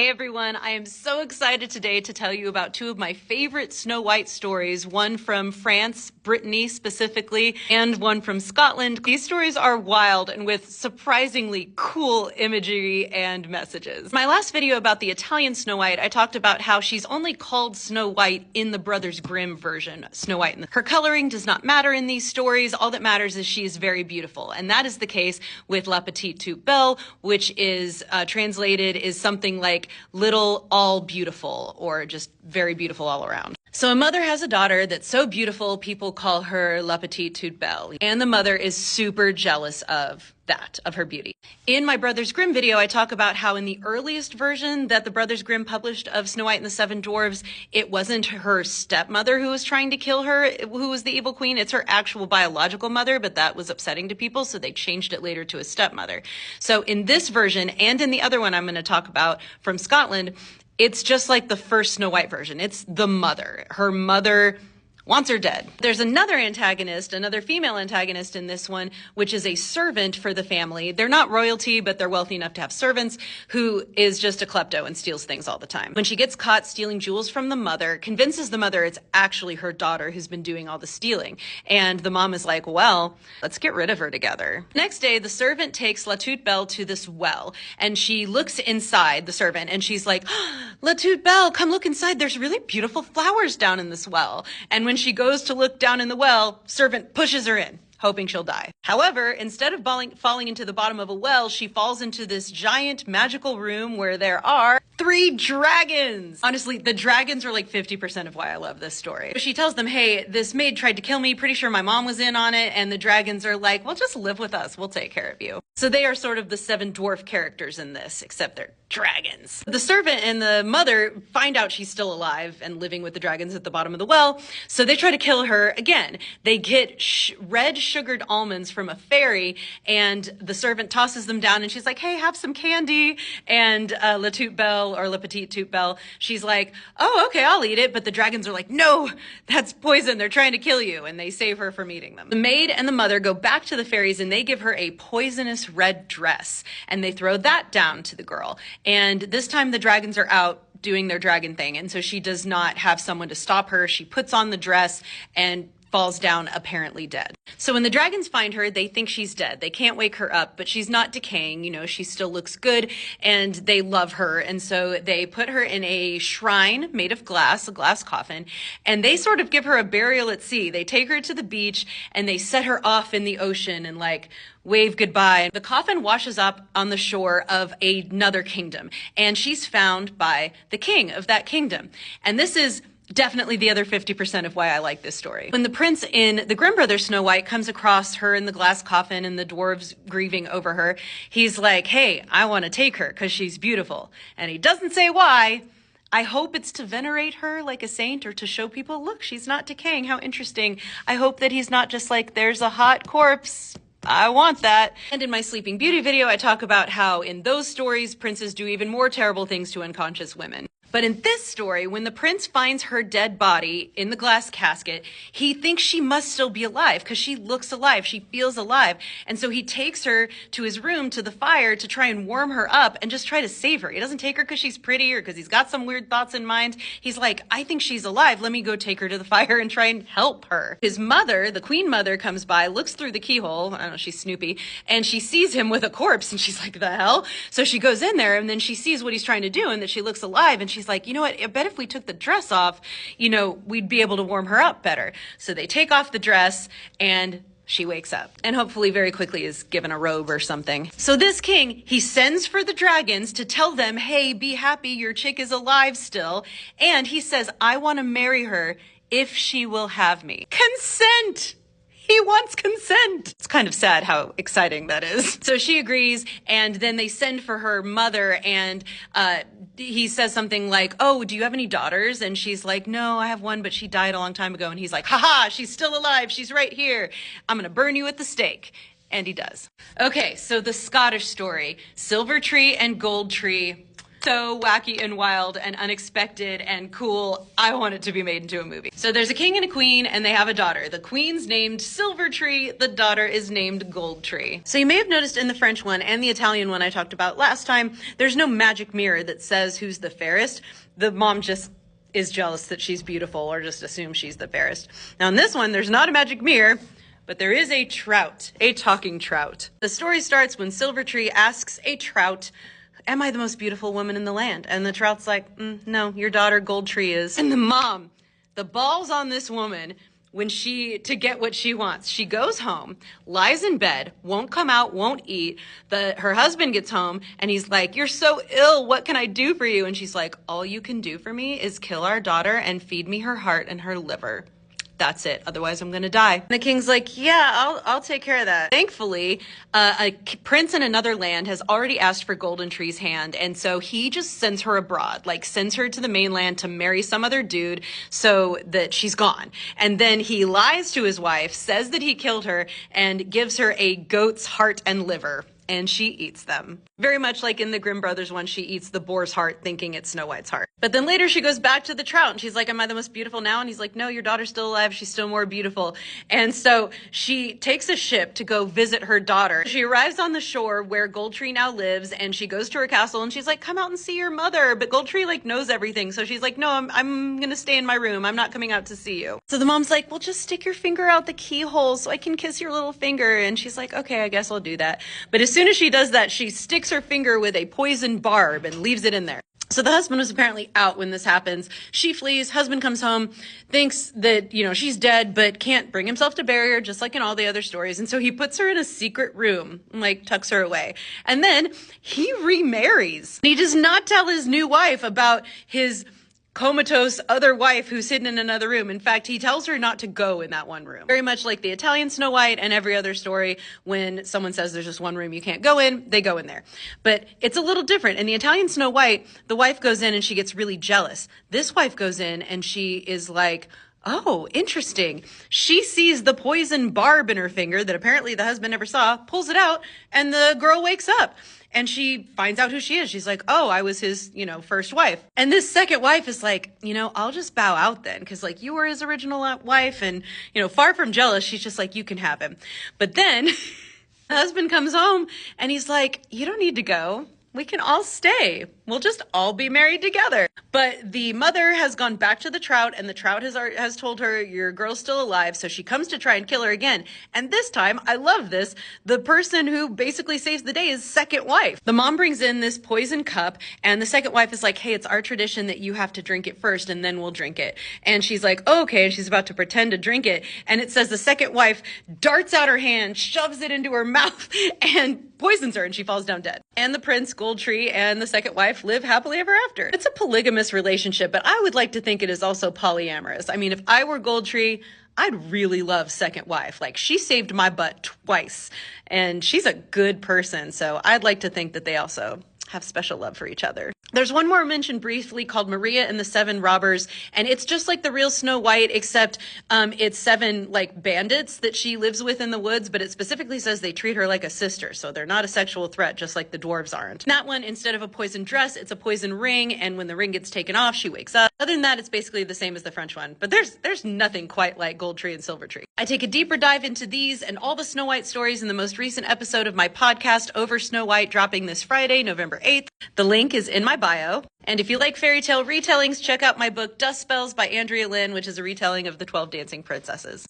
Hey everyone, I am so excited today to tell you about two of my favorite Snow White stories, one from France, Brittany specifically, and one from Scotland. These stories are wild and with surprisingly cool imagery and messages. My last video about the Italian Snow White, I talked about how she's only called Snow White in the Brothers Grimm version, Snow White. Her coloring does not matter in these stories. All that matters is she is very beautiful. And that is the case with La Petite Toute Belle, which is translated is something like little all beautiful, or just very beautiful all around. So a mother has a daughter that's so beautiful, people call her La Petite Toute Belle. And the mother is super jealous of that, of her beauty. In my Brothers Grimm video, I talk about how in the earliest version that the Brothers Grimm published of Snow White and the Seven Dwarfs, it wasn't her stepmother who was trying to kill her, who was the evil queen. It's her actual biological mother, but that was upsetting to people, so they changed it later to a stepmother. So in this version, and in the other one I'm going to talk about from Scotland, it's just like the first Snow White version. It's the mother. Her mother wants her dead. There's another antagonist, another female antagonist in this one, which is a servant for the family. They're not royalty, but they're wealthy enough to have servants, who is just a klepto and steals things all the time. When she gets caught stealing jewels from the mother, convinces the mother it's actually her daughter who's been doing all the stealing. And the mom is like, well, let's get rid of her together. Next day, the servant takes La Toute Belle to this well, and she looks inside, the servant, and she's like, La Toute Belle, come look inside. There's really beautiful flowers down in this well. And when she goes to look down in the well, servant pushes her in, hoping she'll die. However, instead of falling into the bottom of a well, she falls into this giant magical room where there are 3 dragons. Honestly, the dragons are like 50% of why I love this story. She tells them, hey, this maid tried to kill me. Pretty sure my mom was in on it. And the dragons are like, well, just live with us. We'll take care of you. So they are sort of the 7 dwarf characters in this, except they're dragons. The servant and the mother find out she's still alive and living with the dragons at the bottom of the well. So they try to kill her again. They get red sugared almonds from a fairy, and the servant tosses them down, and she's like, hey, have some candy. And La Toute Belle, or La Petite Toute Belle, she's like, oh, okay, I'll eat it. But the dragons are like, no, that's poison. They're trying to kill you. And they save her from eating them. The maid and the mother go back to the fairies, and they give her a poisonous red dress, and they throw that down to the girl. And this time the dragons are out doing their dragon thing. And so she does not have someone to stop her. She puts on the dress and falls down apparently dead. So when the dragons find her, they think she's dead. They can't wake her up, but she's not decaying. You know, she still looks good, and they love her. And so they put her in a shrine made of glass, a glass coffin, and they sort of give her a burial at sea. They take her to the beach and they set her off in the ocean and like wave goodbye. The coffin washes up on the shore of another kingdom, and she's found by the king of that kingdom. And this is definitely the other 50% of why I like this story. When the prince in the Grimm Brothers Snow White comes across her in the glass coffin and the dwarves grieving over her, he's like, hey, I want to take her because she's beautiful. And he doesn't say why. I hope it's to venerate her like a saint, or to show people, look, she's not decaying. How interesting. I hope that he's not just like, there's a hot corpse. I want that. And in my Sleeping Beauty video, I talk about how in those stories, princes do even more terrible things to unconscious women. But in this story, when the prince finds her dead body in the glass casket, he thinks she must still be alive because she looks alive. She feels alive. And so he takes her to his room, to the fire, to try and warm her up and just try to save her. He doesn't take her because she's pretty or because he's got some weird thoughts in mind. He's like, I think she's alive. Let me go take her to the fire and try and help her. His mother, the queen mother, comes by, looks through the keyhole. I don't know, she's Snoopy. And she sees him with a corpse. And she's like, the hell? So she goes in there, and then she sees what he's trying to do and that she looks alive. And she's like, you know what, I bet if we took the dress off, you know, we'd be able to warm her up better. So they take off the dress and she wakes up, and hopefully very quickly is given a robe or something. So this king, he sends for the dragons to tell them, hey, be happy, your chick is alive still. And he says, I want to marry her if she will have me. Consent! He wants consent. It's kind of sad how exciting that is. So she agrees, and then they send for her mother, and he says something like, oh, do you have any daughters? And she's like, no, I have one, but she died a long time ago. And he's like, haha, she's still alive. She's right here. I'm going to burn you at the stake. And he does. Okay, so the Scottish story, Silver Tree and Gold Tree. So wacky and wild and unexpected and cool. I want it to be made into a movie. So there's a king and a queen and they have a daughter. The queen's named Silvertree. The daughter is named Goldtree. So you may have noticed in the French one and the Italian one I talked about last time, there's no magic mirror that says who's the fairest. The mom just is jealous that she's beautiful or just assumes she's the fairest. Now in this one, there's not a magic mirror, but there is a trout, a talking trout. The story starts when Silvertree asks a trout, am I the most beautiful woman in the land? And the trout's like, no, your daughter Goldtree is. And the mom, the balls on this woman, to get what she wants. She goes home, lies in bed, won't come out, won't eat. Her husband gets home and he's like, you're so ill. What can I do for you? And she's like, all you can do for me is kill our daughter and feed me her heart and her liver. That's it. Otherwise, I'm going to die. And the king's like, yeah, I'll take care of that. Thankfully, a prince in another land has already asked for Goldentree's hand. And so he just sends her abroad, like sends her to the mainland to marry some other dude so that she's gone. And then he lies to his wife, says that he killed her, and gives her a goat's heart and liver. And she eats them. Very much like in the Grimm Brothers one, she eats the boar's heart thinking it's Snow White's heart. But then later she goes back to the trout and she's like, am I the most beautiful now? And he's like, no, your daughter's still alive. She's still more beautiful. And so she takes a ship to go visit her daughter. She arrives on the shore where Goldtree now lives and she goes to her castle and she's like, come out and see your mother. But Goldtree like knows everything. So she's like, no, I'm going to stay in my room. I'm not coming out to see you. So the mom's like, well, just stick your finger out the keyhole so I can kiss your little finger. And she's like, okay, I guess I'll do that. But as soon as she does that, she sticks her finger with a poison barb and leaves it in there. So the husband was apparently out when this happens. She flees, husband comes home, thinks that, she's dead, but can't bring himself to bury her, just like in all the other stories. And so he puts her in a secret room, like tucks her away. And then he remarries. He does not tell his new wife about his comatose other wife who's hidden in another room. In fact, he tells her not to go in that one room. Very much like the Italian Snow White and every other story, when someone says there's just one room you can't go in, they go in there. But it's a little different. In the Italian Snow White, the wife goes in and she gets really jealous. This wife goes in and she is like, oh, interesting. She sees the poison barb in her finger that apparently the husband never saw, pulls it out, and the girl wakes up. And she finds out who she is. She's like, oh, I was his, first wife. And this second wife is like, I'll just bow out then. Cause like you were his original wife and, far from jealous. She's just like, you can have him. But then the husband comes home and he's like, you don't need to go. We can all stay. We'll just all be married together. But the mother has gone back to the trout and the trout has told her, your girl's still alive. So she comes to try and kill her again. And this time, I love this, the person who basically saves the day is second wife. The mom brings in this poison cup and the second wife is like, hey, it's our tradition that you have to drink it first and then we'll drink it. And she's like, oh, okay. And she's about to pretend to drink it. And it says the second wife darts out her hand, shoves it into her mouth and poisons her and she falls down dead. And the prince, Goldtree, and the second wife live happily ever after. It's a polygamous relationship, but I would like to think it is also polyamorous. I mean, if I were Goldtree, I'd really love second wife. Like, she saved my butt twice, and she's a good person, so I'd like to think that they also have special love for each other. There's one more mentioned briefly called Maria and the Seven Robbers, and it's just like the real Snow White, except it's seven like bandits that she lives with in the woods, but it specifically says they treat her like a sister, so they're not a sexual threat, just like the dwarves aren't. In that one, instead of a poison dress, it's a poison ring, and when the ring gets taken off, she wakes up. Other than that, it's basically the same as the French one, but there's nothing quite like Goldtree and Silvertree. I take a deeper dive into these and all the Snow White stories in the most recent episode of my podcast, Over Snow White, dropping this Friday, November 8th. The link is in my bio. And if you like fairy tale retellings, check out my book Dust Spells by Andrea Lynn, which is a retelling of the 12 Dancing Princesses.